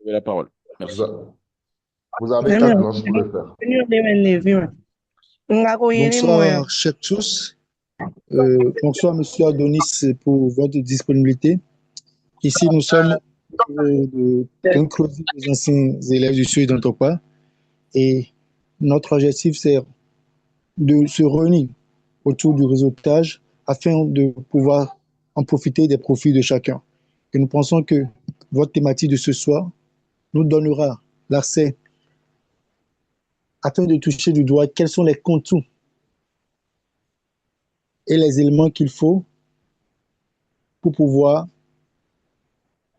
avez la parole. Vous, Merci. a- vous avez 4 minutes pour le faire. Bonsoir, chers tous. Bonsoir, Monsieur Adonis, pour votre disponibilité. Ici, nous sommes d'un creuset des anciens élèves du Sud d'Antopa et notre objectif, c'est de se réunir autour du réseautage afin de pouvoir en profiter des profits de chacun. Et nous pensons que votre thématique de ce soir nous donnera l'accès afin de toucher du doigt quels sont les contours et les éléments qu'il faut pour pouvoir,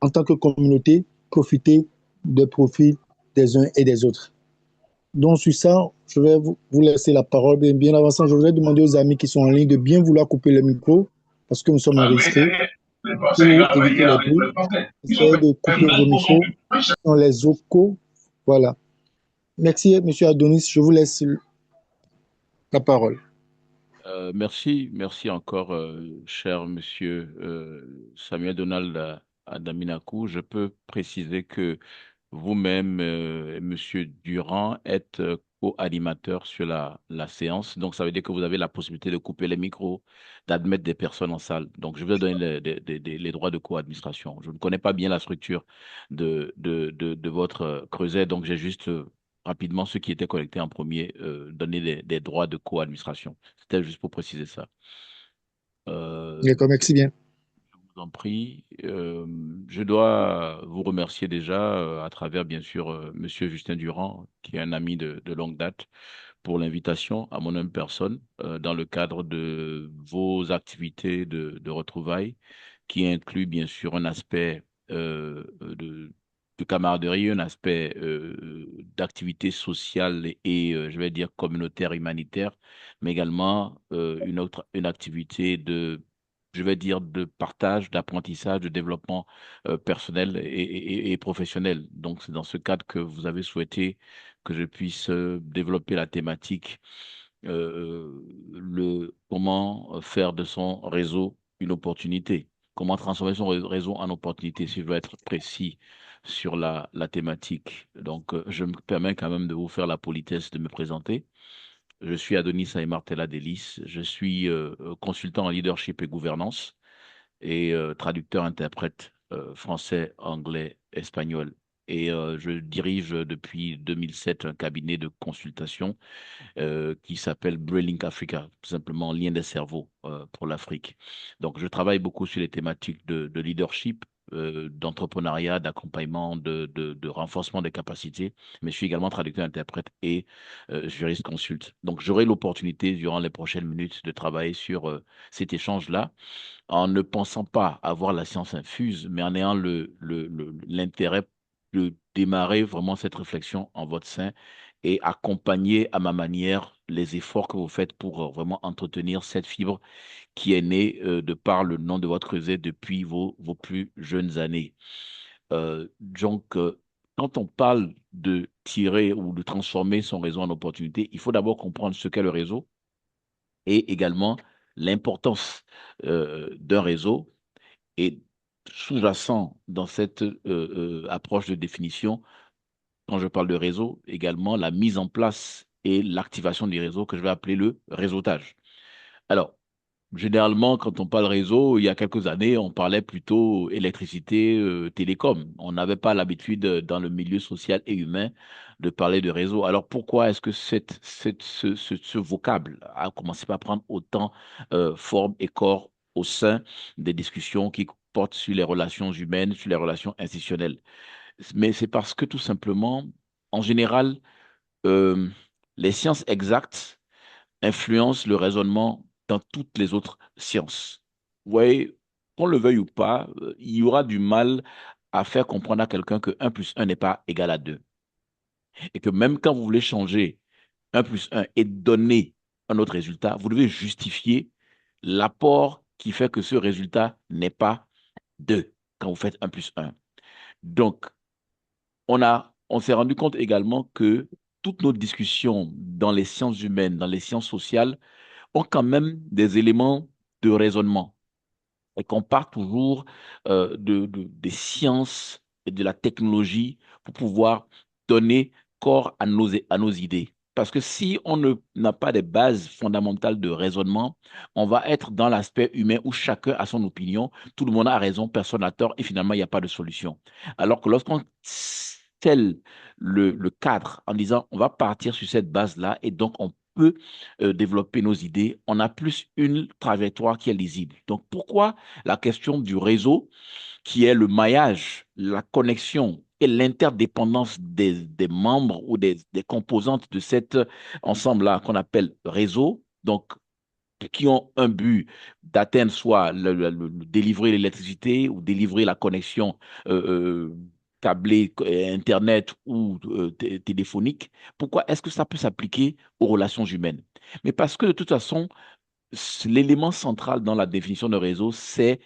en tant que communauté, profiter des profits des uns et des autres. Donc, sur ça, je vais vous laisser la parole. Bien avant ça, je voudrais demander aux amis qui sont en ligne de bien vouloir couper le micro parce que nous sommes enregistrés pour éviter les bruits. Essayez de couper vos micros dans les vocaux. Voilà. Merci, Monsieur Adonis. Je vous laisse la parole. Merci encore, cher monsieur Samuel Donald Adaminakou. Je peux préciser que vous-même, monsieur Durand, êtes co-animateur sur la séance. Donc, ça veut dire que vous avez la possibilité de couper les micros, d'admettre des personnes en salle. Donc, je vais donner les droits de co-administration. Je ne connais pas bien la structure de votre creuset, donc j'ai juste rapidement ceux qui étaient connectés en premier, donner des droits de co-administration. C'était juste pour préciser ça. Euh, D'accord, merci bien. je vous en prie. Je dois vous remercier déjà à travers, bien sûr, Monsieur Justin Durand, qui est un ami de longue date, pour l'invitation à mon humble personne dans le cadre de vos activités de retrouvailles, qui inclut, bien sûr, un aspect de camaraderie, un aspect d'activité sociale et, je vais dire, communautaire, humanitaire, mais également une activité je vais dire, de partage, d'apprentissage, de développement personnel et professionnel. Donc, c'est dans ce cadre que vous avez souhaité que je puisse développer la thématique, comment faire de son réseau une opportunité, comment transformer son réseau en opportunité, si je veux être précis sur la thématique. Donc, je me permets quand même de vous faire la politesse de me présenter. Je suis Adonis Aymar Delis, je suis consultant en leadership et gouvernance et traducteur-interprète français, anglais, espagnol. Et je dirige depuis 2007 un cabinet de consultation qui s'appelle Brainlink Africa, tout simplement lien des cerveaux pour l'Afrique. Donc, je travaille beaucoup sur les thématiques de leadership, d'entrepreneuriat, d'accompagnement, de renforcement des capacités, mais je suis également traducteur-interprète et juriste consulte. Donc, j'aurai l'opportunité durant les prochaines minutes de travailler sur cet échange-là en ne pensant pas avoir la science infuse, mais en ayant l'intérêt de démarrer vraiment cette réflexion en votre sein et accompagner à ma manière les efforts que vous faites pour vraiment entretenir cette fibre qui est née de par le nom de votre creuset depuis vos plus jeunes années. Quand on parle de tirer ou de transformer son réseau en opportunité, il faut d'abord comprendre ce qu'est le réseau et également l'importance d'un réseau et sous-jacent dans cette approche de définition, quand je parle de réseau, également la mise en place et l'activation des réseaux que je vais appeler le réseautage. Alors, généralement, quand on parle réseau, il y a quelques années, on parlait plutôt électricité, télécom. On n'avait pas l'habitude dans le milieu social et humain de parler de réseau. Alors pourquoi est-ce que ce vocable a commencé par prendre autant forme et corps au sein des discussions qui portent sur les relations humaines, sur les relations institutionnelles? Mais c'est parce que tout simplement, en général, euh, les sciences exactes influence le raisonnement dans toutes les autres sciences. Vous voyez, qu'on le veuille ou pas, il y aura du mal à faire comprendre à quelqu'un que 1 plus 1 n'est pas égal à 2. Et que même quand vous voulez changer 1 plus 1 et donner un autre résultat, vous devez justifier l'apport qui fait que ce résultat n'est pas 2 quand vous faites 1 plus 1. Donc, on s'est rendu compte également que toutes nos discussions dans les sciences humaines, dans les sciences sociales, ont quand même des éléments de raisonnement et qu'on part toujours des sciences et de la technologie pour pouvoir donner corps à nos idées. Parce que si on n'a pas des bases fondamentales de raisonnement, on va être dans l'aspect humain où chacun a son opinion, tout le monde a raison, personne n'a tort, et finalement, il n'y a pas de solution. Alors que lorsqu'on scelle le cadre en disant on va partir sur cette base-là, et donc on peut développer nos idées, on a plus une trajectoire qui est lisible. Donc pourquoi la question du réseau, qui est le maillage, la connexion et l'interdépendance des membres ou des composantes de cet ensemble-là qu'on appelle réseau, donc qui ont un but d'atteindre soit délivrer l'électricité ou délivrer la connexion câblée, Internet ou téléphonique. Pourquoi est-ce que ça peut s'appliquer aux relations humaines? Mais parce que de toute façon, l'élément central dans la définition de réseau, c'est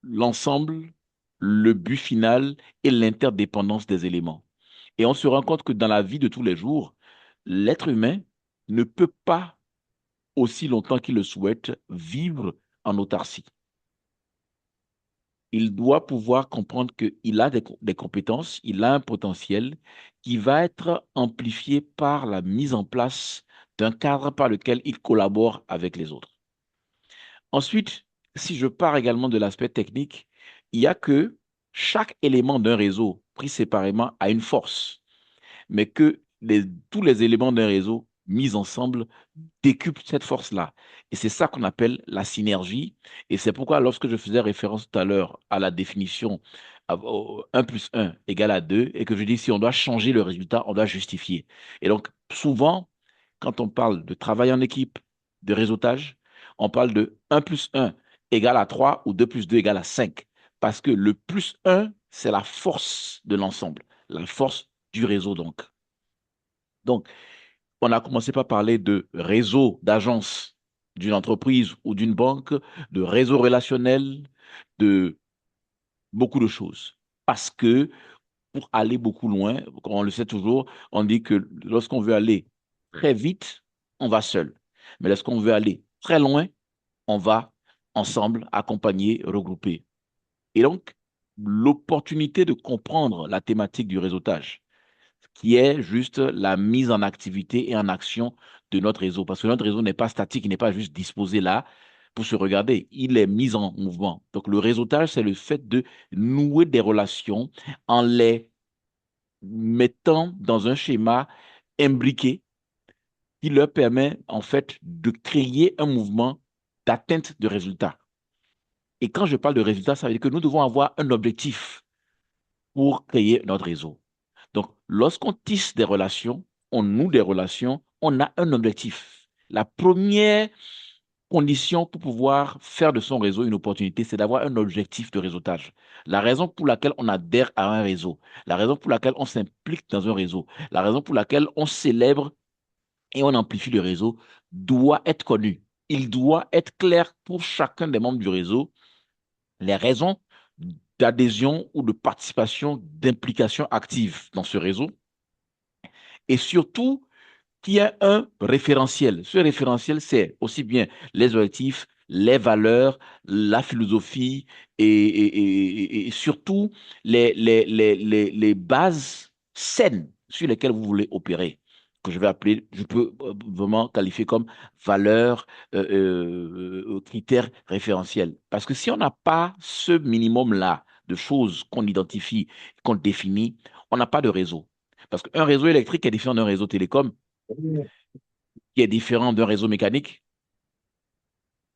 l'ensemble, le but final et l'interdépendance des éléments. Et on se rend compte que dans la vie de tous les jours, l'être humain ne peut pas, aussi longtemps qu'il le souhaite, vivre en autarcie. Il doit pouvoir comprendre qu'il a des compétences, il a un potentiel qui va être amplifié par la mise en place d'un cadre par lequel il collabore avec les autres. Ensuite, si je pars également de l'aspect technique, il y a que chaque élément d'un réseau pris séparément a une force, mais que tous les éléments d'un réseau mis ensemble décuplent cette force-là. Et c'est ça qu'on appelle la synergie. Et c'est pourquoi lorsque je faisais référence tout à l'heure à la définition 1 plus 1 égale à 2, et que je dis si on doit changer le résultat, on doit justifier. Et donc, souvent, quand on parle de travail en équipe, de réseautage, on parle de 1 plus 1 égale à 3 ou 2 plus 2 égale à 5. Parce que le plus 1, c'est la force de l'ensemble, la force du réseau donc. Donc, on a commencé par parler de réseau d'agences d'une entreprise ou d'une banque, de réseau relationnel, de beaucoup de choses. Parce que pour aller beaucoup loin, comme on le sait toujours, on dit que lorsqu'on veut aller très vite, on va seul. Mais lorsqu'on veut aller très loin, on va ensemble, accompagner, regrouper. Et donc, l'opportunité de comprendre la thématique du réseautage, qui est juste la mise en activité et en action de notre réseau. Parce que notre réseau n'est pas statique, il n'est pas juste disposé là pour se regarder, il est mis en mouvement. Donc le réseautage, c'est le fait de nouer des relations en les mettant dans un schéma imbriqué qui leur permet en fait de créer un mouvement d'atteinte de résultats. Et quand je parle de résultats, ça veut dire que nous devons avoir un objectif pour créer notre réseau. Donc, lorsqu'on tisse des relations, on noue des relations, on a un objectif. La première condition pour pouvoir faire de son réseau une opportunité, c'est d'avoir un objectif de réseautage. La raison pour laquelle on adhère à un réseau, la raison pour laquelle on s'implique dans un réseau, la raison pour laquelle on célèbre et on amplifie le réseau doit être connue. Il doit être clair pour chacun des membres du réseau les raisons d'adhésion ou de participation, d'implication active dans ce réseau et surtout qu'il y a un référentiel. Ce référentiel, c'est aussi bien les objectifs, les valeurs, la philosophie et surtout les bases saines sur lesquelles vous voulez opérer, que je vais appeler, je peux vraiment qualifier comme valeurs, critères référentiels. Parce que si on n'a pas ce minimum-là de choses qu'on identifie, qu'on définit, on n'a pas de réseau. Parce qu'un réseau électrique est différent d'un réseau télécom, qui est différent d'un réseau mécanique.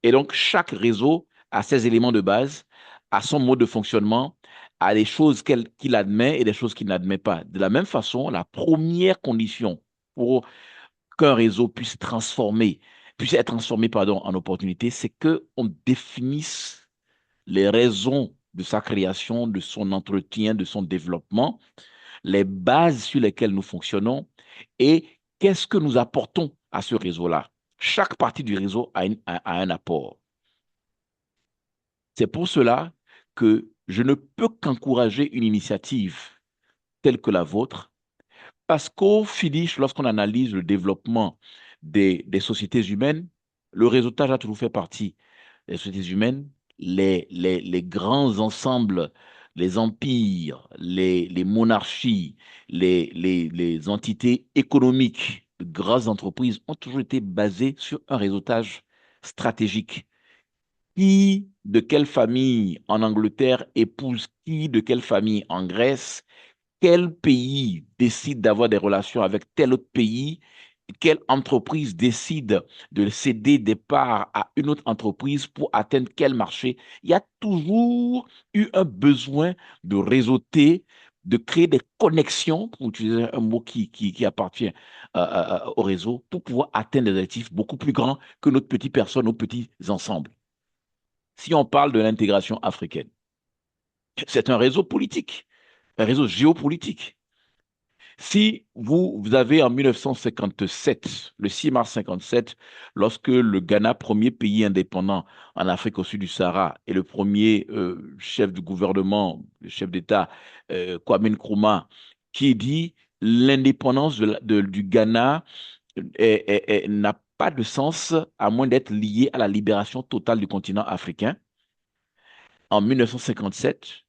Et donc, chaque réseau a ses éléments de base, a son mode de fonctionnement, a des choses qu'il admet et des choses qu'il n'admet pas. De la même façon, la première condition pour qu'un réseau puisse être transformé, pardon, en opportunité, c'est qu'on définisse les raisons de sa création, de son entretien, de son développement, les bases sur lesquelles nous fonctionnons et qu'est-ce que nous apportons à ce réseau-là. Chaque partie du réseau a un apport. C'est pour cela que je ne peux qu'encourager une initiative telle que la vôtre, parce qu'au finish, lorsqu'on analyse le développement des sociétés humaines, le réseautage a toujours fait partie des sociétés humaines, les grands ensembles les empires, les monarchies, les entités économiques, de grosses entreprises ont toujours été basées sur un réseautage stratégique. Qui de quelle famille en Angleterre épouse qui de quelle famille en Grèce? Quel pays décide d'avoir des relations avec tel autre pays? Quelle entreprise décide de céder des parts à une autre entreprise pour atteindre quel marché? Il y a toujours eu un besoin de réseauter, de créer des connexions, pour utiliser un mot qui appartient au réseau, pour pouvoir atteindre des objectifs beaucoup plus grands que notre petite personne, nos petits ensembles. Si on parle de l'intégration africaine, c'est un réseau politique, un réseau géopolitique. Si vous avez en 1957, le 6 mars 57, lorsque le Ghana, premier pays indépendant en Afrique au sud du Sahara, et le premier chef du gouvernement, le chef d'État, Kwame Nkrumah, qui dit l'indépendance du Ghana n'a pas de sens à moins d'être liée à la libération totale du continent africain. En 1957,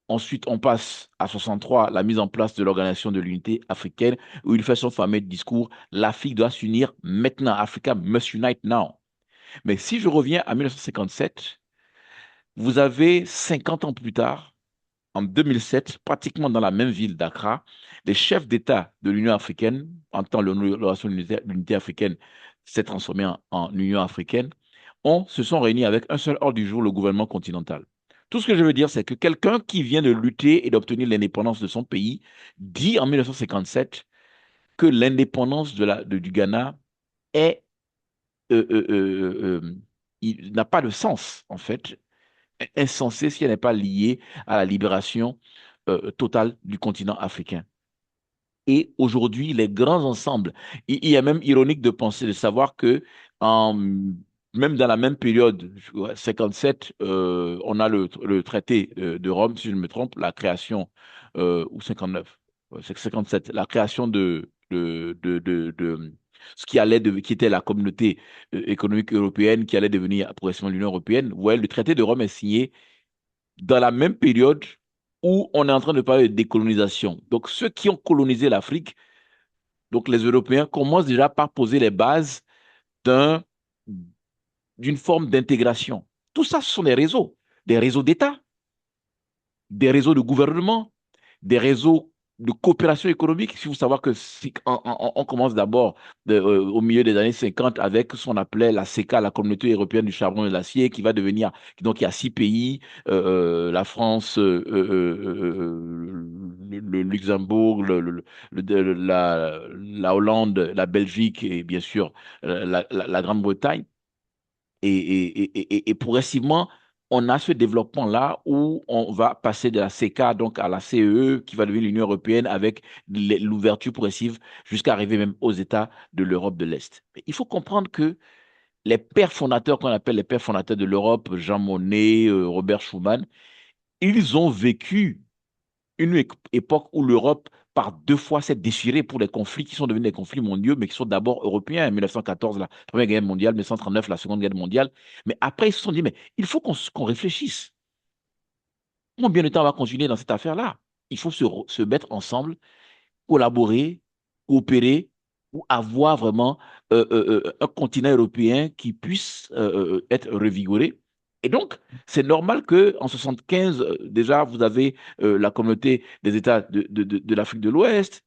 ensuite, on passe à 63, la mise en place de l'Organisation de l'Unité africaine, où il fait son fameux discours, l'Afrique doit s'unir maintenant, Africa must unite now. Mais si je reviens à 1957, vous avez 50 ans plus tard, en 2007, pratiquement dans la même ville d'Accra, les chefs d'État de l'Union africaine, en tant que l'Organisation de l'Unité africaine s'est transformée en Union africaine, se sont réunis avec un seul ordre du jour, le gouvernement continental. Tout ce que je veux dire, c'est que quelqu'un qui vient de lutter et d'obtenir l'indépendance de son pays dit en 1957 que l'indépendance du Ghana est, euh, euh, euh, il n'a pas de sens, en fait, insensé si elle n'est pas liée à la libération totale du continent africain. Et aujourd'hui, les grands ensembles, il y a même ironique de penser, de savoir que en, même dans la même période, 57, on a le traité de Rome, si je ne me trompe, la création, ou 59, c'est 57, la création de ce qui était la communauté économique européenne, qui allait devenir progressivement l'Union européenne. Ouais, le traité de Rome est signé dans la même période où on est en train de parler de décolonisation. Donc, ceux qui ont colonisé l'Afrique, donc les Européens, commencent déjà par poser les bases d'un, d'une forme d'intégration. Tout ça, ce sont des réseaux d'État, des réseaux de gouvernement, des réseaux de coopération économique. Il faut savoir que on commence d'abord au milieu des années 50 avec ce qu'on appelait la CECA, la Communauté européenne du charbon et de l'acier, qui va devenir, donc il y a 6 pays, la France, le Luxembourg, la Hollande, la Belgique et bien sûr la Grande-Bretagne. Et progressivement, on a ce développement-là où on va passer de la CECA donc à la CEE qui va devenir l'Union européenne avec l'ouverture progressive jusqu'à arriver même aux États de l'Europe de l'Est. Mais il faut comprendre que les pères fondateurs qu'on appelle les pères fondateurs de l'Europe, Jean Monnet, Robert Schuman, ils ont vécu une époque où l'Europe, par 2 fois, s'est déchirée pour des conflits qui sont devenus des conflits mondiaux, mais qui sont d'abord européens. En 1914, la Première Guerre mondiale, 1939, la Seconde Guerre mondiale. Mais après, ils se sont dit, mais il faut qu'on réfléchisse. Combien de temps on va continuer dans cette affaire-là? Il faut se mettre ensemble, collaborer, coopérer, pour avoir vraiment un continent européen qui puisse être revigoré. Et donc, c'est normal qu'en 75, déjà, vous avez la communauté des États de l'Afrique de l'Ouest.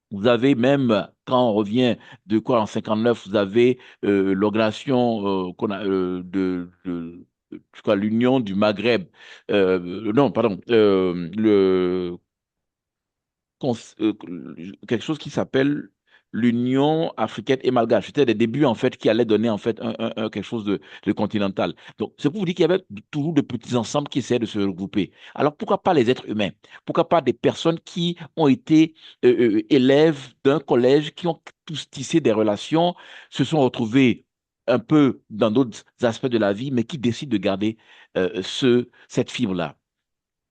Vous avez même, quand on revient de quoi en 59, vous avez l'organisation je crois, l'Union du Maghreb. Non, pardon, cons- euh, quelque chose qui s'appelle l'Union africaine et malgache. C'était des débuts, en fait, qui allaient donner, en fait, quelque chose de continental. Donc, c'est pour vous dire qu'il y avait toujours de petits ensembles qui essaient de se regrouper. Alors, pourquoi pas les êtres humains? Pourquoi pas des personnes qui ont été élèves d'un collège, qui ont tous tissé des relations, se sont retrouvés un peu dans d'autres aspects de la vie, mais qui décident de garder cette fibre-là.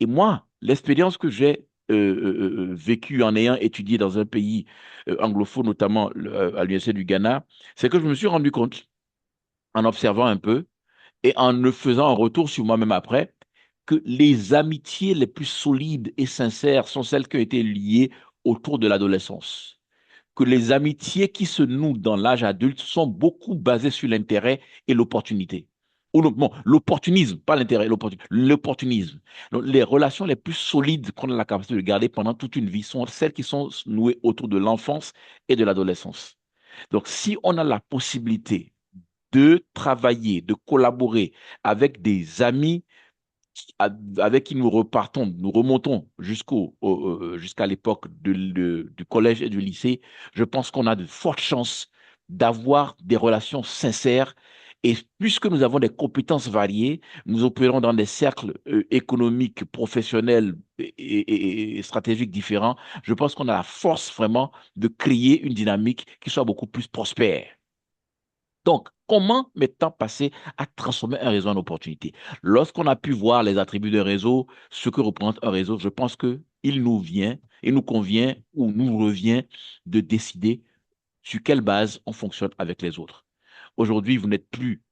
Et moi, l'expérience que j'ai vécue en ayant étudié dans un pays anglophone, notamment à l'Université du Ghana, c'est que je me suis rendu compte, en observant un peu et en me faisant un retour sur moi-même après, que les amitiés les plus solides et sincères sont celles qui ont été liées autour de l'adolescence. Que les amitiés qui se nouent dans l'âge adulte sont beaucoup basées sur l'intérêt et l'opportunité. Ou bon, l'opportunisme, pas l'intérêt, l'opportunisme. Donc, les relations les plus solides qu'on a la capacité de garder pendant toute une vie sont celles qui sont nouées autour de l'enfance et de l'adolescence. Donc, si on a la possibilité de travailler, de collaborer avec des amis avec qui nous remontons jusqu'à l'époque du collège et du lycée, je pense qu'on a de fortes chances d'avoir des relations sincères. Et puisque nous avons des compétences variées, nous opérons dans des cercles économiques, professionnels et stratégiques différents, je pense qu'on a la force vraiment de créer une dynamique qui soit beaucoup plus prospère. Donc, comment maintenant passer à transformer un réseau en opportunité? Lorsqu'on a pu voir les attributs d'un réseau, ce que représente un réseau, je pense il nous convient ou nous revient de décider sur quelle base on fonctionne avec les autres. Aujourd'hui, vous n'êtes plus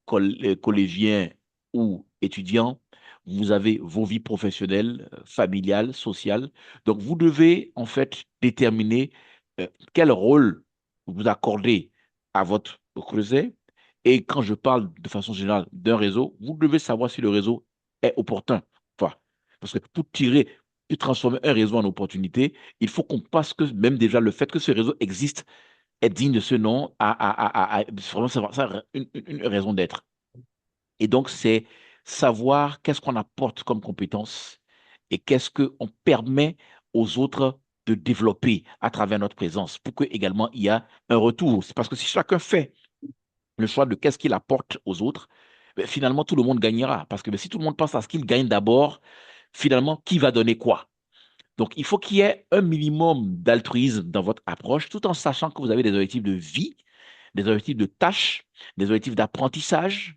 collégien ou étudiant, vous avez vos vies professionnelles, familiales, sociales. Donc, vous devez en fait déterminer quel rôle vous accordez à votre creuset. Et quand je parle de façon générale d'un réseau, vous devez savoir si le réseau est opportun. Enfin, parce que pour tirer et transformer un réseau en opportunité, il faut qu'on passe que même déjà le fait que ce réseau existe est digne de ce nom, vraiment ça, une raison d'être. Et donc, c'est savoir qu'est-ce qu'on apporte comme compétence et qu'est-ce qu'on permet aux autres de développer à travers notre présence pour que également il y a un retour. C'est parce que si chacun fait le choix de qu'est-ce qu'il apporte aux autres, ben, finalement, tout le monde gagnera. Parce que ben, si tout le monde pense à ce qu'il gagne d'abord, finalement, qui va donner quoi? Donc, il faut qu'il y ait un minimum d'altruisme dans votre approche, tout en sachant que vous avez des objectifs de vie, des objectifs de tâches, des objectifs d'apprentissage.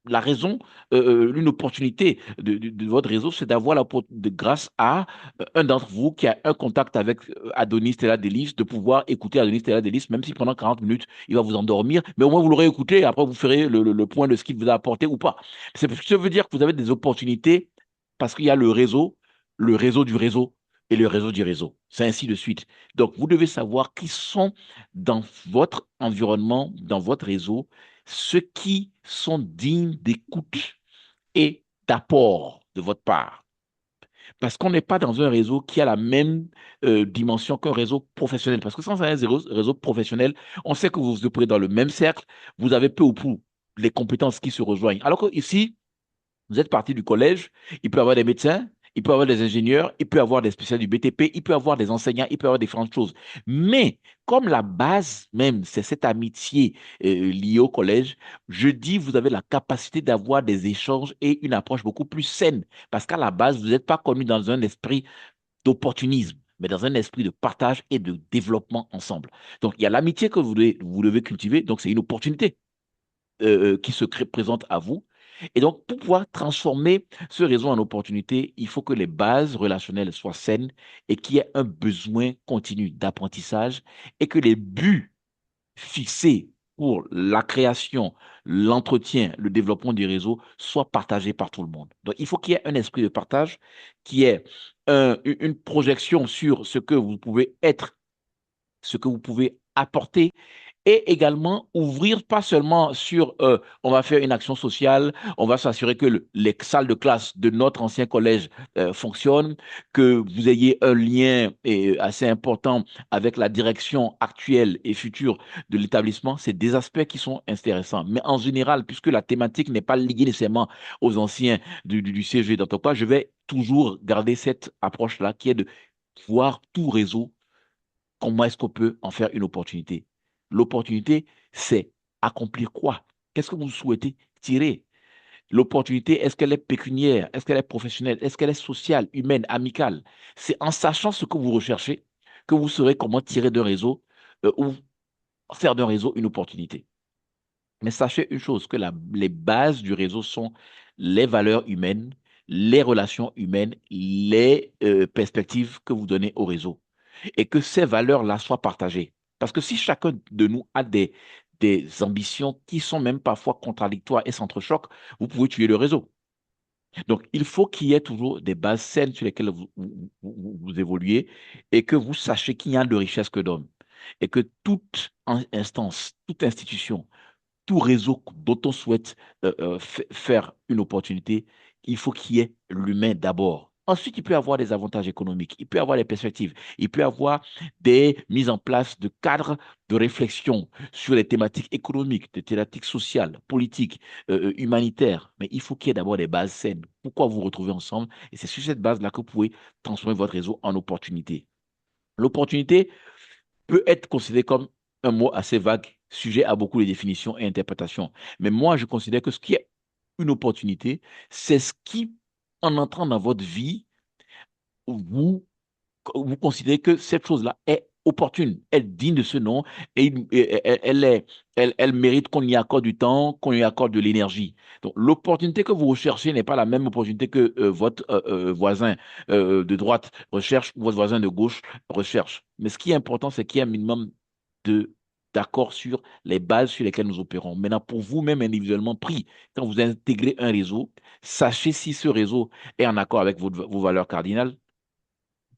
La raison, l'une opportunité de votre réseau, c'est d'avoir grâce à un d'entre vous qui a un contact avec Adonis Stella Delis, de pouvoir écouter Adonis Stella Delis, même si pendant 40 minutes, il va vous endormir, mais au moins vous l'aurez écouté, et après vous ferez le point de ce qu'il vous a apporté ou pas. Ça veut dire que vous avez des opportunités parce qu'il y a le réseau du réseau et le réseau du réseau. C'est ainsi de suite. Donc, vous devez savoir qui sont dans votre environnement, dans votre réseau, ceux qui sont dignes d'écoute et d'apport de votre part. Parce qu'on n'est pas dans un réseau qui a la même dimension qu'un réseau professionnel. Parce que sans un réseau professionnel, on sait que vous vous opérez dans le même cercle, vous avez peu ou prou les compétences qui se rejoignent. Alors que ici, vous êtes parti du collège, il peut y avoir des médecins, il peut y avoir des ingénieurs, il peut y avoir des spécialistes du BTP, il peut y avoir des enseignants, il peut y avoir différentes choses. Mais comme la base même, c'est cette amitié liée au collège, je dis, vous avez la capacité d'avoir des échanges et une approche beaucoup plus saine. Parce qu'à la base, vous n'êtes pas connu dans un esprit d'opportunisme, mais dans un esprit de partage et de développement ensemble. Donc, il y a l'amitié que vous devez cultiver, donc c'est une opportunité qui se présente à vous. Et donc, pour pouvoir transformer ce réseau en opportunité, il faut que les bases relationnelles soient saines et qu'il y ait un besoin continu d'apprentissage et que les buts fixés pour la création, l'entretien, le développement du réseau soient partagés par tout le monde. Donc, il faut qu'il y ait un esprit de partage, qui ait une projection sur ce que vous pouvez être, ce que vous pouvez apporter et également ouvrir pas seulement sur on va faire une action sociale, on va s'assurer que les salles de classe de notre ancien collège fonctionnent, que vous ayez un lien assez important avec la direction actuelle et future de l'établissement. C'est des aspects qui sont intéressants. Mais en général, puisque la thématique n'est pas liée nécessairement aux anciens du CG d'Antoine, je vais toujours garder cette approche-là qui est de voir tout réseau, comment est-ce qu'on peut en faire une opportunité. L'opportunité, c'est accomplir quoi? Qu'est-ce que vous souhaitez tirer? L'opportunité, est-ce qu'elle est pécuniaire? Est-ce qu'elle est professionnelle? Est-ce qu'elle est sociale, humaine, amicale? C'est en sachant ce que vous recherchez que vous saurez comment tirer d'un réseau ou faire d'un réseau une opportunité. Mais sachez une chose, que les bases du réseau sont les valeurs humaines, les relations humaines, les perspectives que vous donnez au réseau. Et que ces valeurs-là soient partagées. Parce que si chacun de nous a des ambitions qui sont même parfois contradictoires et s'entrechoquent, vous pouvez tuer le réseau. Donc, il faut qu'il y ait toujours des bases saines sur lesquelles vous évoluez et que vous sachiez qu'il n'y a de richesse que d'hommes et que toute instance, toute institution, tout réseau dont on souhaite faire une opportunité, il faut qu'il y ait l'humain d'abord. Ensuite, il peut y avoir des avantages économiques, il peut y avoir des perspectives, il peut y avoir des mises en place de cadres de réflexion sur les thématiques économiques, des thématiques sociales, politiques, humanitaires. Mais il faut qu'il y ait d'abord des bases saines. Pourquoi vous retrouvez ensemble? Et c'est sur cette base-là que vous pouvez transformer votre réseau en opportunité. L'opportunité, peut être considéré comme un mot assez vague, sujet à beaucoup de définitions et interprétations. Mais moi, je considère que ce qui est une opportunité, c'est ce qui, en entrant dans votre vie, vous, vous considérez que cette chose-là est opportune, elle est digne de ce nom et elle mérite qu'on y accorde du temps, qu'on y accorde de l'énergie. Donc, l'opportunité que vous recherchez n'est pas la même opportunité que votre voisin de droite recherche ou votre voisin de gauche recherche. Mais ce qui est important, c'est qu'il y ait un minimum de d'accord sur les bases sur lesquelles nous opérons. Maintenant, pour vous-même individuellement pris, quand vous intégrez un réseau, sachez si ce réseau est en accord avec vos valeurs cardinales,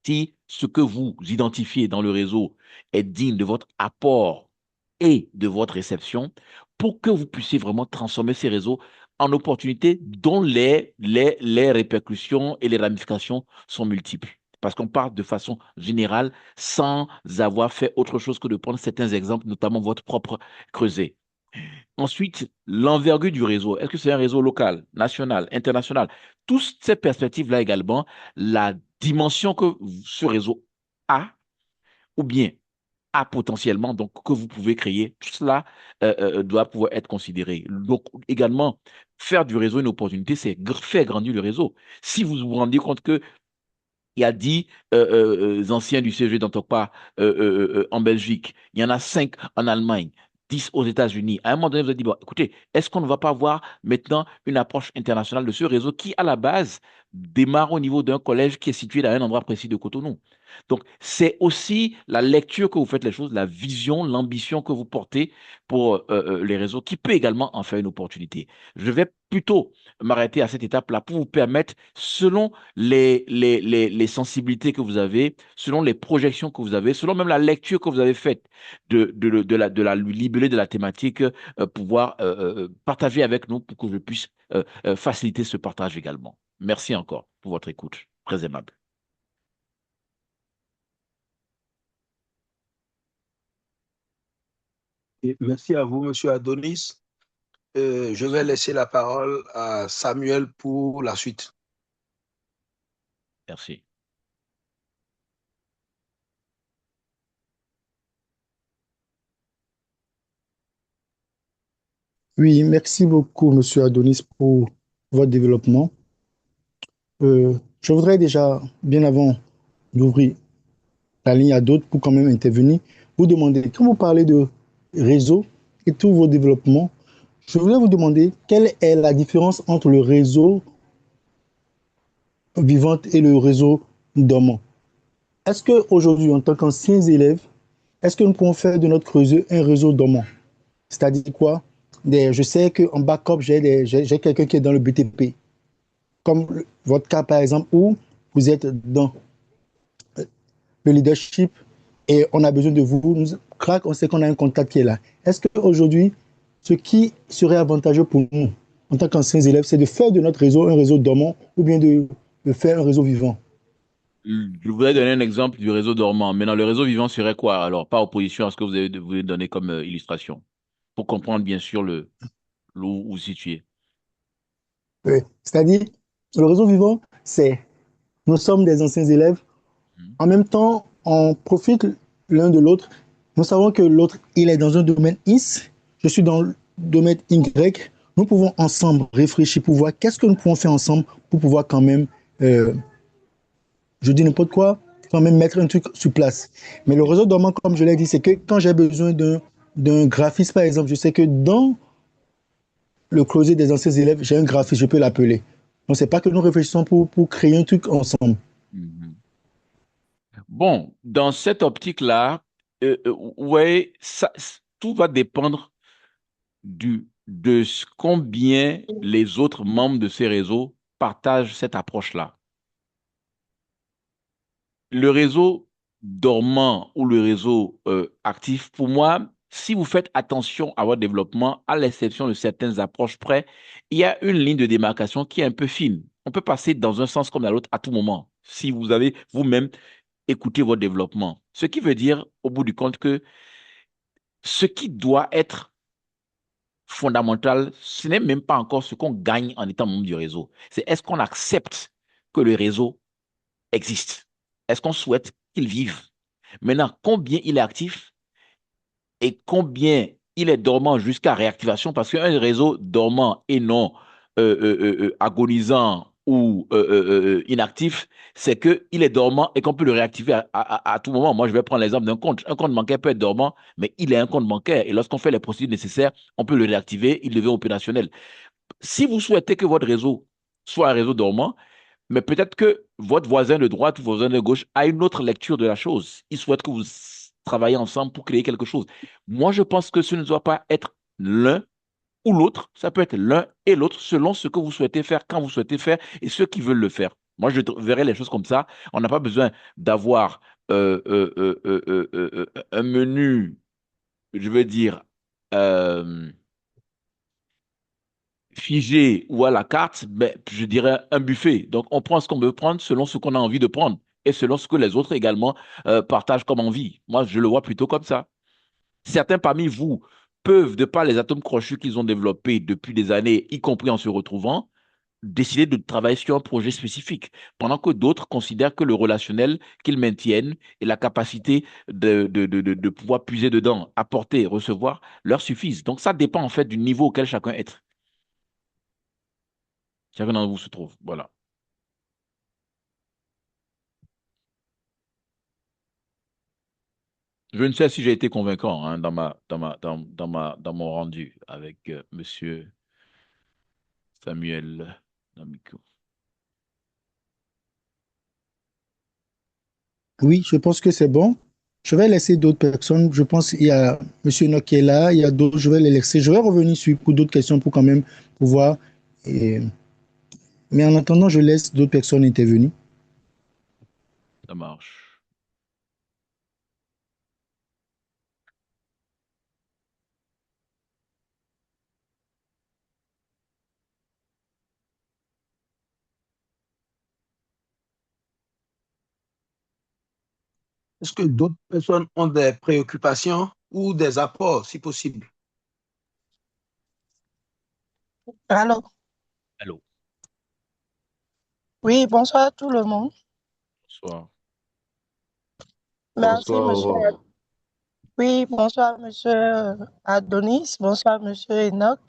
si ce que vous identifiez dans le réseau est digne de votre apport et de votre réception, pour que vous puissiez vraiment transformer ces réseaux en opportunités dont les répercussions et les ramifications sont multiples. Parce qu'on parle de façon générale sans avoir fait autre chose que de prendre certains exemples, notamment votre propre creuset. Ensuite, l'envergure du réseau. Est-ce que c'est un réseau local, national, international? Toutes ces perspectives-là également, la dimension que ce réseau a, ou bien a potentiellement, donc que vous pouvez créer, tout cela doit pouvoir être considéré. Donc également, faire du réseau une opportunité, c'est faire grandir le réseau. Si vous vous rendez compte que il y a 10 anciens du CG d'Antokpa en Belgique. Il y en a 5 en Allemagne, 10 aux États-Unis. À un moment donné, vous avez dit, bon, écoutez, est-ce qu'on ne va pas avoir maintenant une approche internationale de ce réseau qui, à la base, démarre au niveau d'un collège qui est situé dans un endroit précis de Cotonou? Donc, c'est aussi la lecture que vous faites les choses, la vision, l'ambition que vous portez pour les réseaux qui peut également en faire une opportunité. Je vais plutôt m'arrêter à cette étape-là pour vous permettre, selon les sensibilités que vous avez, selon les projections que vous avez, selon même la lecture que vous avez faite de la libellé de la thématique, pouvoir partager avec nous pour que je puisse faciliter ce partage également. Merci encore pour votre écoute. Très aimable. Et merci à vous, Monsieur Adonis. Je vais laisser la parole à Samuel pour la suite. Merci. Oui, merci beaucoup, Monsieur Adonis, pour votre développement. Je voudrais déjà, bien avant d'ouvrir la ligne à d'autres pour quand même intervenir, vous demander, quand vous parlez de réseau et tous vos développements, je voulais vous demander quelle est la différence entre le réseau vivant et le réseau dormant. Est-ce qu'aujourd'hui, en tant qu'anciens élèves, est-ce que nous pouvons faire de notre réseau un réseau dormant? C'est-à-dire quoi? Je sais qu'en backup, j'ai quelqu'un qui est dans le BTP, comme votre cas par exemple, où vous êtes dans le leadership et on a besoin de vous. Crac, on sait qu'on a un contact qui est là. Est-ce qu'aujourd'hui, ce qui serait avantageux pour nous, en tant qu'anciens élèves, c'est de faire de notre réseau un réseau dormant ou bien de faire un réseau vivant? Je voudrais donner un exemple du réseau dormant. Maintenant, le réseau vivant serait quoi? Alors, pas opposition à ce que vous avez donné comme illustration, pour comprendre bien sûr où vous situez. Oui. C'est-à-dire, le réseau vivant, c'est nous sommes des anciens élèves. Mhm. En même temps, on profite l'un de l'autre. Nous savons que l'autre, il est dans un domaine X, je suis dans le domaine Y. Nous pouvons ensemble réfléchir pour voir qu'est-ce que nous pouvons faire ensemble pour pouvoir quand même, euh, je dis n'importe quoi, quand même mettre un truc sur place. Mais le réseau dormant, comme je l'ai dit, c'est que quand j'ai besoin d'un graphiste, par exemple, je sais que dans le closet des anciens élèves, j'ai un graphiste, je peux l'appeler. Donc, c'est pas que nous réfléchissons pour créer un truc ensemble. Mhm. Bon, dans cette optique-là, ouais, tout va dépendre de combien les autres membres de ces réseaux partage cette approche-là. Le réseau dormant ou le réseau actif, pour moi, si vous faites attention à votre développement, à l'exception de certaines approches près, il y a une ligne de démarcation qui est un peu fine. On peut passer dans un sens comme dans l'autre à tout moment, si vous avez vous-même écouté votre développement. Ce qui veut dire, au bout du compte, que ce qui doit être fondamental, ce n'est même pas encore ce qu'on gagne en étant membre du réseau. C'est est-ce qu'on accepte que le réseau existe? Est-ce qu'on souhaite qu'il vive? Maintenant, combien il est actif et combien il est dormant jusqu'à réactivation? Parce qu'un réseau dormant et non agonisant ou inactif, c'est qu'il est dormant et qu'on peut le réactiver à tout moment. Moi, je vais prendre l'exemple d'un compte. Un compte bancaire peut être dormant, mais il est un compte bancaire. Et lorsqu'on fait les procédures nécessaires, on peut le réactiver, il devient opérationnel. Si vous souhaitez que votre réseau soit un réseau dormant, mais peut-être que votre voisin de droite ou votre voisin de gauche a une autre lecture de la chose. Il souhaite que vous travaillez ensemble pour créer quelque chose. Moi, je pense que ce ne doit pas être l'un ou l'autre. Ça peut être l'un et l'autre selon ce que vous souhaitez faire, quand vous souhaitez faire et ceux qui veulent le faire. Moi, je verrais les choses comme ça. On n'a pas besoin d'avoir un menu, je veux dire, euh, figé ou à la carte, ben, je dirais un buffet. Donc, on prend ce qu'on veut prendre selon ce qu'on a envie de prendre et selon ce que les autres également partagent comme envie. Moi, je le vois plutôt comme ça. Certains parmi vous peuvent, de par les atomes crochus qu'ils ont développés depuis des années, y compris en se retrouvant, décider de travailler sur un projet spécifique, pendant que d'autres considèrent que le relationnel qu'ils maintiennent et la capacité de pouvoir puiser dedans, apporter, recevoir, leur suffisent. Donc, ça dépend en fait du niveau auquel chacun est. Chacun d'entre vous se trouve. Voilà. Je ne sais si j'ai été convaincant hein, dans mon rendu avec Monsieur Samuel Namiko. Oui, je pense que c'est bon. Je vais laisser d'autres personnes. Je pense qu'il y a M. Enoch qui est là, il y a d'autres, je vais les laisser. Je vais revenir sur pour d'autres questions pour quand même pouvoir. et- Mais en attendant, je laisse d'autres personnes intervenir. Ça marche. Est-ce que d'autres personnes ont des préoccupations ou des apports, si possible? Allô? Allô, Oui, bonsoir à tout le monde. bonsoir. Merci, Bonsoir, monsieur. Aurore. Oui, bonsoir, monsieur Adonis. Bonsoir, monsieur Enoch.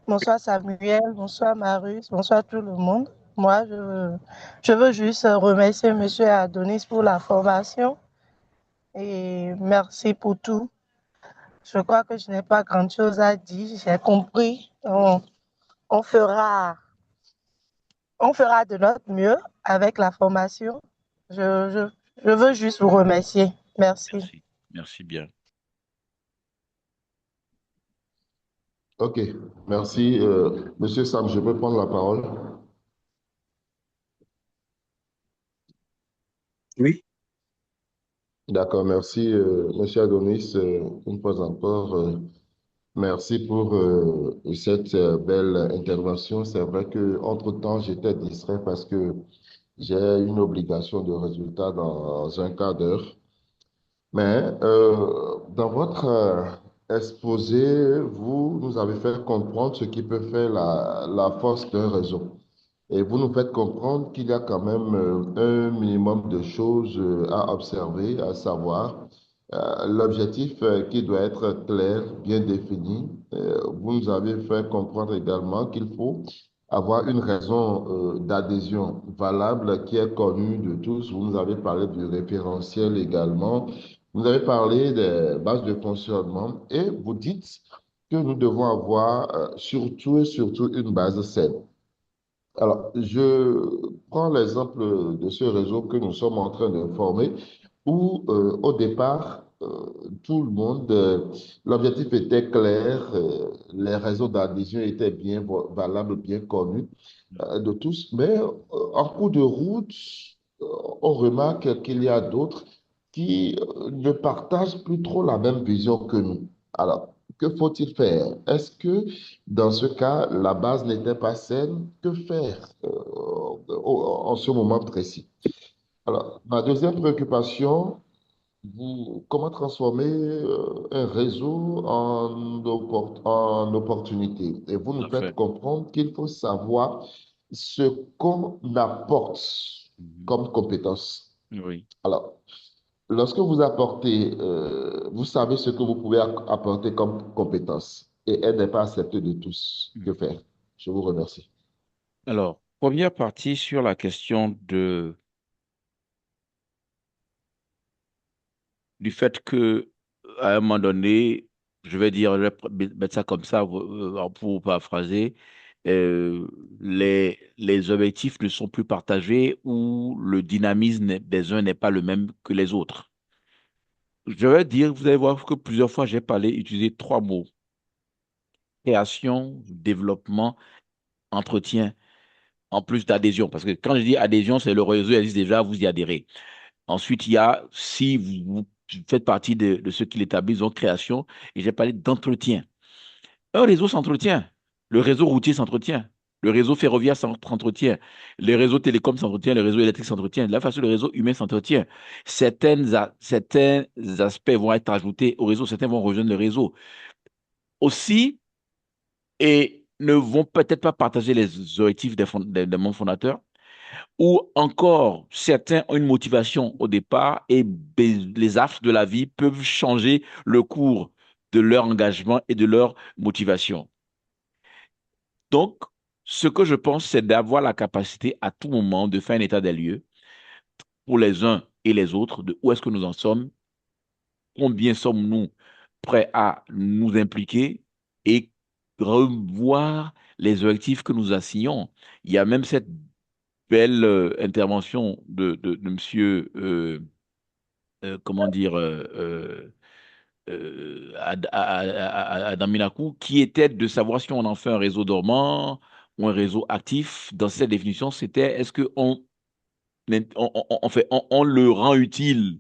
Bonsoir, Samuel. Bonsoir, Marius. Bonsoir, tout le monde. Moi, je veux juste remercier monsieur Adonis pour la formation et merci pour tout. Je crois que je n'ai pas grand-chose à dire. J'ai compris. On fera, on fera de notre mieux avec la formation. Je, je veux juste vous remercier. Merci. Merci. Merci bien. OK, merci. Monsieur Sam, je peux prendre la parole? Oui. D'accord, merci, Monsieur Adonis, une fois encore. Merci pour cette belle intervention. C'est vrai que entre-temps, j'étais distrait parce que j'ai une obligation de résultat dans un quart d'heure. Mais dans votre exposé, vous nous avez fait comprendre ce qui peut faire la force d'un réseau. Et vous nous faites comprendre qu'il y a quand même un minimum de choses à observer, à savoir l'objectif qui doit être clair, bien défini. Vous nous avez fait comprendre également qu'il faut avoir une raison d'adhésion valable qui est connue de tous. Vous nous avez parlé du référentiel également. Vous avez parlé des bases de fonctionnement et vous dites que nous devons avoir surtout et surtout une base saine. Alors, je prends l'exemple de ce réseau que nous sommes en train de former, où au départ, tout le monde, l'objectif était clair, les réseaux d'adhésion étaient bien valables, bien connus de tous, mais en cours de route, on remarque qu'il y a d'autres qui ne partagent plus trop la même vision que nous. Alors, que faut-il faire? Est-ce que dans ce cas, la base n'était pas saine? Que faire en ce moment précis? Alors, ma deuxième préoccupation, comment transformer un réseau en opportunité? Et vous nous faites Parfait. comprendre qu'il faut savoir ce qu'on apporte Mhm. comme compétence. Oui. Alors, lorsque vous apportez, vous savez ce que vous pouvez apporter comme compétence et elle n'est pas acceptée de tous. Que Mhm. faire? Je vous remercie. Alors, première partie sur la question du fait que, à un moment donné, je vais dire, je vais mettre ça comme ça pour paraphraser, euh, les objectifs ne sont plus partagés ou le dynamisme des uns n'est pas le même que les autres. Je vais dire, vous allez voir que plusieurs fois j'ai parlé, utilisé trois mots: création, développement, entretien, en plus d'adhésion. Parce que quand je dis adhésion, c'est le réseau existe déjà, vous y adhérez. Ensuite, il y a, si vous faites partie de ceux qui l'établissent, donc création, et j'ai parlé d'entretien. Un réseau s'entretient. Le réseau routier s'entretient. Le réseau ferroviaire s'entretient. Le réseau télécom s'entretient. Le réseau électrique s'entretient. De la façon, le réseau humain s'entretient. Certains aspects vont être ajoutés au réseau, certains vont rejoindre le réseau. Aussi, et ne vont peut-être pas partager les objectifs des membres fondateurs, ou encore certains ont une motivation au départ et les affres de la vie peuvent changer le cours de leur engagement et de leur motivation. Donc, ce que je pense, c'est d'avoir la capacité à tout moment de faire un état des lieux pour les uns et les autres, de où est-ce que nous en sommes, combien sommes-nous prêts à nous impliquer et revoir les objectifs que nous assignons. Il y a même cette belle intervention de monsieur, comment dire, Adam Minakou, qui était de savoir si on en fait un réseau dormant ou un réseau actif. Dans cette définition, c'était est-ce qu'on on le rend utile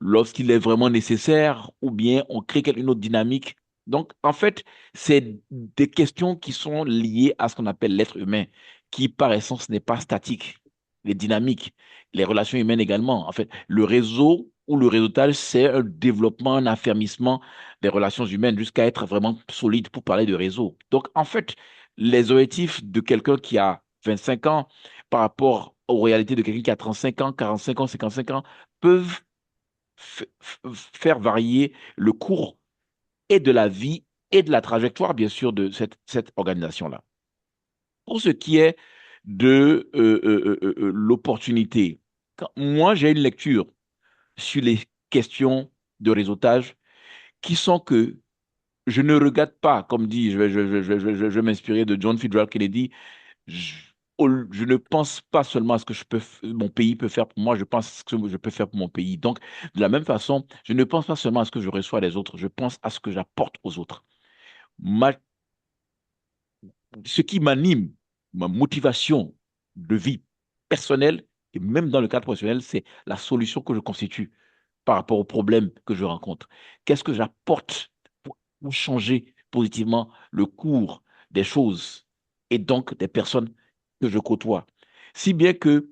lorsqu'il est vraiment nécessaire ou bien on crée une autre dynamique. Donc, en fait, c'est des questions qui sont liées à ce qu'on appelle l'être humain, qui par essence n'est pas statique, les dynamiques, les relations humaines également. En fait, le réseau ou le réseautage, c'est un développement, un affermissement des relations humaines jusqu'à être vraiment solide pour parler de réseau. Donc, en fait, les objectifs de quelqu'un qui a 25 ans par rapport aux réalités de quelqu'un qui a 35 ans, 45 ans, 55 ans peuvent faire varier le cours et de la vie et de la trajectoire, bien sûr, de cette organisation-là. Pour ce qui est de l'opportunité, moi, j'ai une lecture sur les questions de réseautage qui sont que je ne regarde pas, comme dit, je vais m'inspirer de John Fitzgerald Kennedy, je, je ne pense pas seulement à ce que mon pays peut faire pour moi, je pense à ce que je peux faire pour mon pays. Donc, de la même façon, je ne pense pas seulement à ce que je reçois des autres, je pense à ce que j'apporte aux autres. Ma- Ce qui m'anime, ma motivation de vie personnelle et même dans le cadre professionnel, c'est la solution que je constitue par rapport aux problèmes que je rencontre. Qu'est-ce que j'apporte pour changer positivement le cours des choses et donc des personnes que je côtoie? Si bien que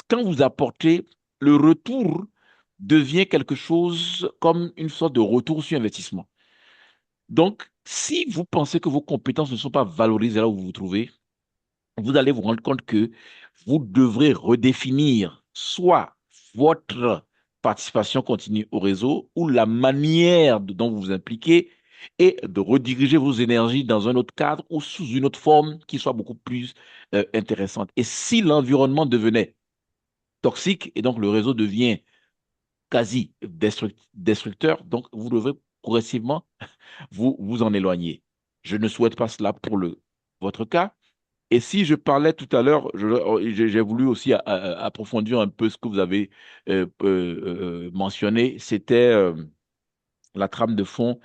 quand vous apportez, le retour devient quelque chose comme une sorte de retour sur investissement. Donc, si vous pensez que vos compétences ne sont pas valorisées là où vous vous trouvez, vous allez vous rendre compte que vous devrez redéfinir soit votre participation continue au réseau ou la manière dont vous vous impliquez et de rediriger vos énergies dans un autre cadre ou sous une autre forme qui soit beaucoup plus intéressante. Et si l'environnement devenait toxique et donc le réseau devient quasi destructeur, donc vous devrez progressivement vous en éloigner. Je ne souhaite pas cela pour votre cas, Et si je parlais tout à l'heure, j'ai voulu aussi approfondir un peu ce que vous avez mentionné, c'était la trame de fond,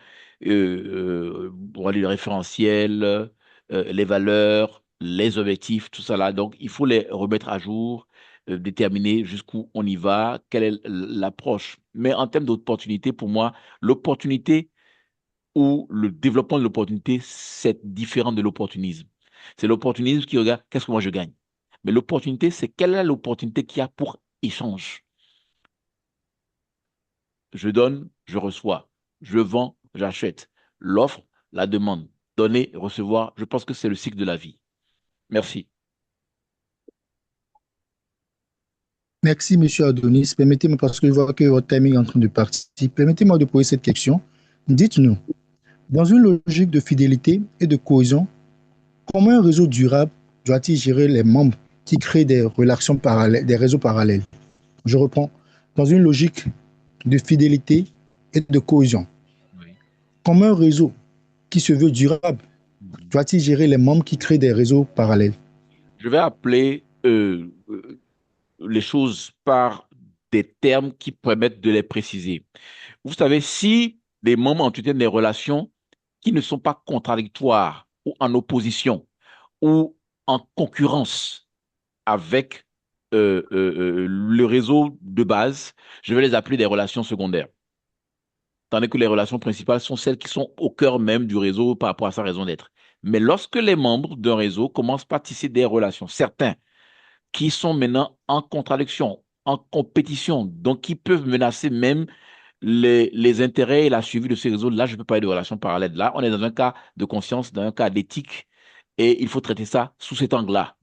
on va dire le référentiel, les valeurs, les objectifs, tout ça là. Donc, il faut les remettre à jour, déterminer jusqu'où on y va, quelle est l'approche. Mais en termes d'opportunité, pour moi, l'opportunité ou le développement de l'opportunité, c'est différent de l'opportunisme. C'est l'opportunisme qui regarde qu'est-ce que moi je gagne. Mais l'opportunité, c'est quelle est l'opportunité qu'il y a pour échange. Je donne, je reçois. Je vends, j'achète. L'offre, la demande. Donner, recevoir, je pense que c'est le cycle de la vie. Merci. Merci, Monsieur Adonis. Permettez-moi, parce que je vois que votre timing est en train de partir, permettez-moi de poser cette question. Dites-nous, dans une logique de fidélité et de cohésion, comment un réseau durable doit-il gérer les membres qui créent des relations parallèles, des réseaux parallèles? Je reprends. Dans une logique de fidélité et de cohésion, Oui. comment un réseau qui se veut durable Mhm. doit-il gérer les membres qui créent des réseaux parallèles? Je vais appeler les choses par des termes qui permettent de les préciser. Vous savez, si les membres entretiennent des relations qui ne sont pas contradictoires ou en opposition ou en concurrence avec le réseau de base, je vais les appeler des relations secondaires. Tandis que les relations principales sont celles qui sont au cœur même du réseau par rapport à sa raison d'être. Mais lorsque les membres d'un réseau commencent par tisser des relations, certains qui sont maintenant en contradiction, en compétition, donc qui peuvent menacer même les intérêts et la suivi de ces réseaux, là, je ne peux pas parler de relations parallèles. Là, on est dans un cas de conscience, dans un cas d'éthique, et il faut traiter ça sous cet angle-là.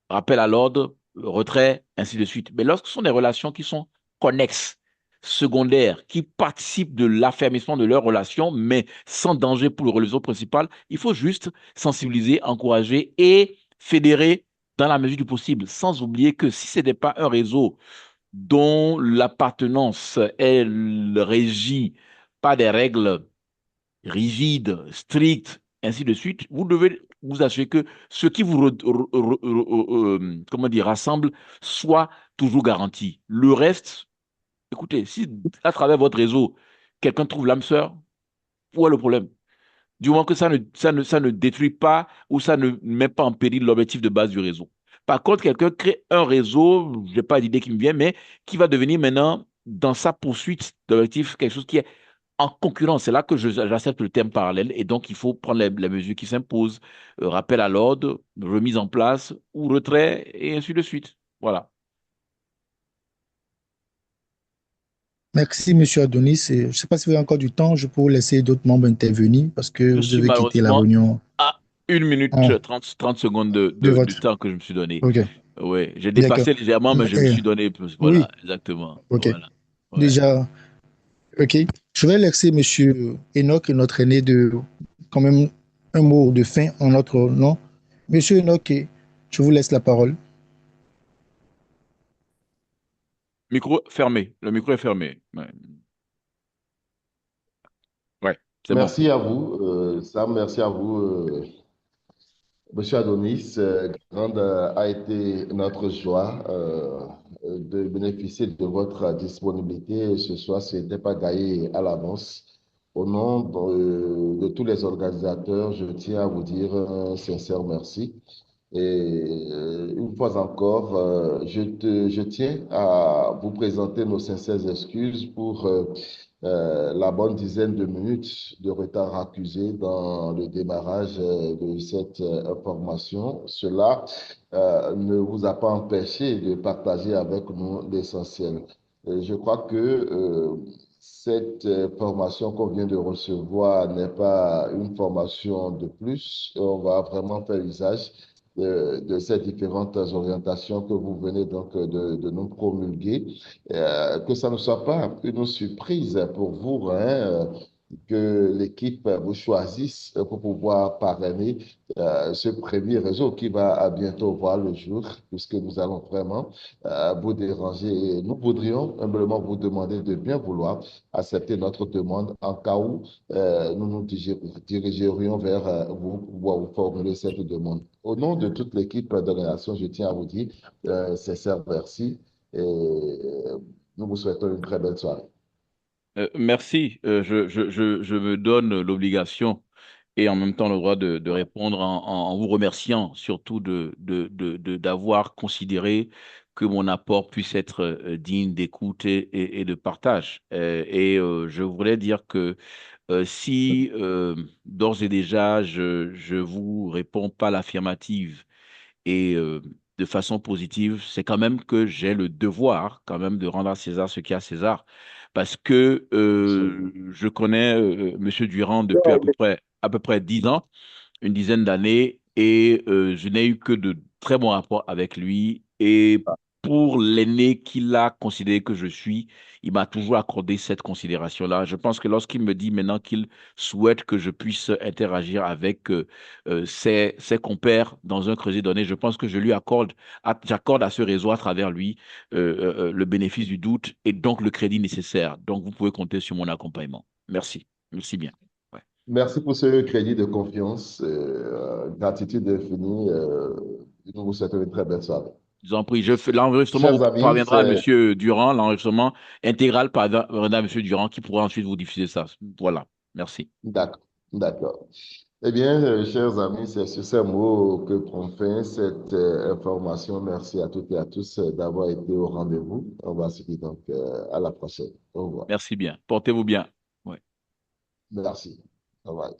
Rappel à l'ordre, retrait, ainsi de suite. Mais lorsque ce sont des relations qui sont connexes, secondaires, qui participent de l'affermissement de leur relation, mais sans danger pour le réseau principal, il faut juste sensibiliser, encourager et fédérer dans la mesure du possible, sans oublier que si ce n'est pas un réseau dont l'appartenance est régie par des règles rigides, strictes, ainsi de suite, vous devez vous assurer que ce qui vous comment dire, rassemble soit toujours garanti. Le reste, écoutez, si à travers votre réseau, quelqu'un trouve l'âme sœur, où est le problème? Du moment que ça ne détruit pas ou ça ne met pas en péril l'objectif de base du réseau. Par contre, quelqu'un crée un réseau, je n'ai pas d'idée qui me vient, mais qui va devenir maintenant, dans sa poursuite d'objectif, quelque chose qui est en concurrence. C'est là que j'accepte le terme parallèle. Et donc, il faut prendre les mesures qui s'imposent. Rappel à l'ordre, remise en place ou retrait, et ainsi de suite. Voilà. Merci, Monsieur Adonis. Et je ne sais pas si vous avez encore du temps, je peux laisser d'autres membres intervenir parce que Je vous suis devez quitter la malheureusement réunion à 1 minute en, 30 secondes de du votre. temps que je me suis donné. OK, Oui, j'ai d'accord. dépassé légèrement, mais je me Euh, suis donné. oui, Voilà, exactement. OK. Voilà. Ouais. Déjà, OK. Je vais laisser Monsieur Enoch, notre aîné, de quand même un mot de fin en notre nom. Monsieur Enoch, je vous laisse la parole. Micro fermé. Le micro est fermé. Ouais, ouais, c'est bon. Merci à vous, Sam, merci à vous, Monsieur Adonis. Grande a été notre joie de bénéficier de votre disponibilité ce soir. Ce n'était pas gagné à l'avance. Au nom de tous les organisateurs, je tiens à vous dire un sincère merci. Et une fois encore, je tiens à vous présenter nos sincères excuses pour la bonne dizaine de minutes de retard accusé dans le démarrage de cette formation. Cela ne vous a pas empêché de partager avec nous l'essentiel. Je crois que cette formation qu'on vient de recevoir n'est pas une formation de plus. On va vraiment faire usage de ces différentes orientations que vous venez donc de nous promulguer, que ça ne soit pas une surprise pour vous, hein. que l'équipe vous choisisse pour pouvoir parrainer ce premier réseau qui va à bientôt voir le jour, puisque nous allons vraiment vous déranger. Et nous voudrions humblement vous demander de bien vouloir accepter notre demande en cas où nous nous dirigerions vers vous pour pouvoir vous formuler cette demande. Au nom de toute l'équipe de la nation, je tiens à vous dire sincère merci et nous vous souhaitons une très belle soirée. Merci. Je me donne l'obligation et en même temps le droit de répondre en vous remerciant surtout d'avoir considéré que mon apport puisse être digne d'écoute et de partage. Je voudrais dire que si d'ores et déjà je vous réponds pas l'affirmative et de façon positive, c'est quand même que j'ai le devoir quand même de rendre à César ce qui est à César, parce que je connais Monsieur Durand depuis à peu près 10 ans, une dizaine d'années, et je n'ai eu que de très bons rapports avec lui. Et pour l'aîné qu'il a considéré que je suis, il m'a toujours accordé cette considération-là. Je pense que lorsqu'il me dit maintenant qu'il souhaite que je puisse interagir avec ses compères dans un creuset donné, je pense que je lui accorde, j'accorde à ce réseau à travers lui le bénéfice du doute et donc le crédit nécessaire. Donc, vous pouvez compter sur mon accompagnement. Merci. Merci bien. Ouais. Merci pour ce crédit de confiance. Gratitude infinie. Nous vous souhaitons une très belle soirée. Je vous en prie, l'enregistrement vous Chers amis, parviendra à Monsieur Durand, l'enregistrement intégral parviendra à Monsieur Durand qui pourra ensuite vous diffuser ça. Voilà. Merci. d'accord, d'accord. Eh bien, chers amis, c'est sur ces mots que prend fin cette information. Merci à toutes et à tous d'avoir été au rendez-vous. On va se dire donc à la prochaine. Au revoir. Merci bien. Portez-vous bien. Ouais. Merci. Au revoir.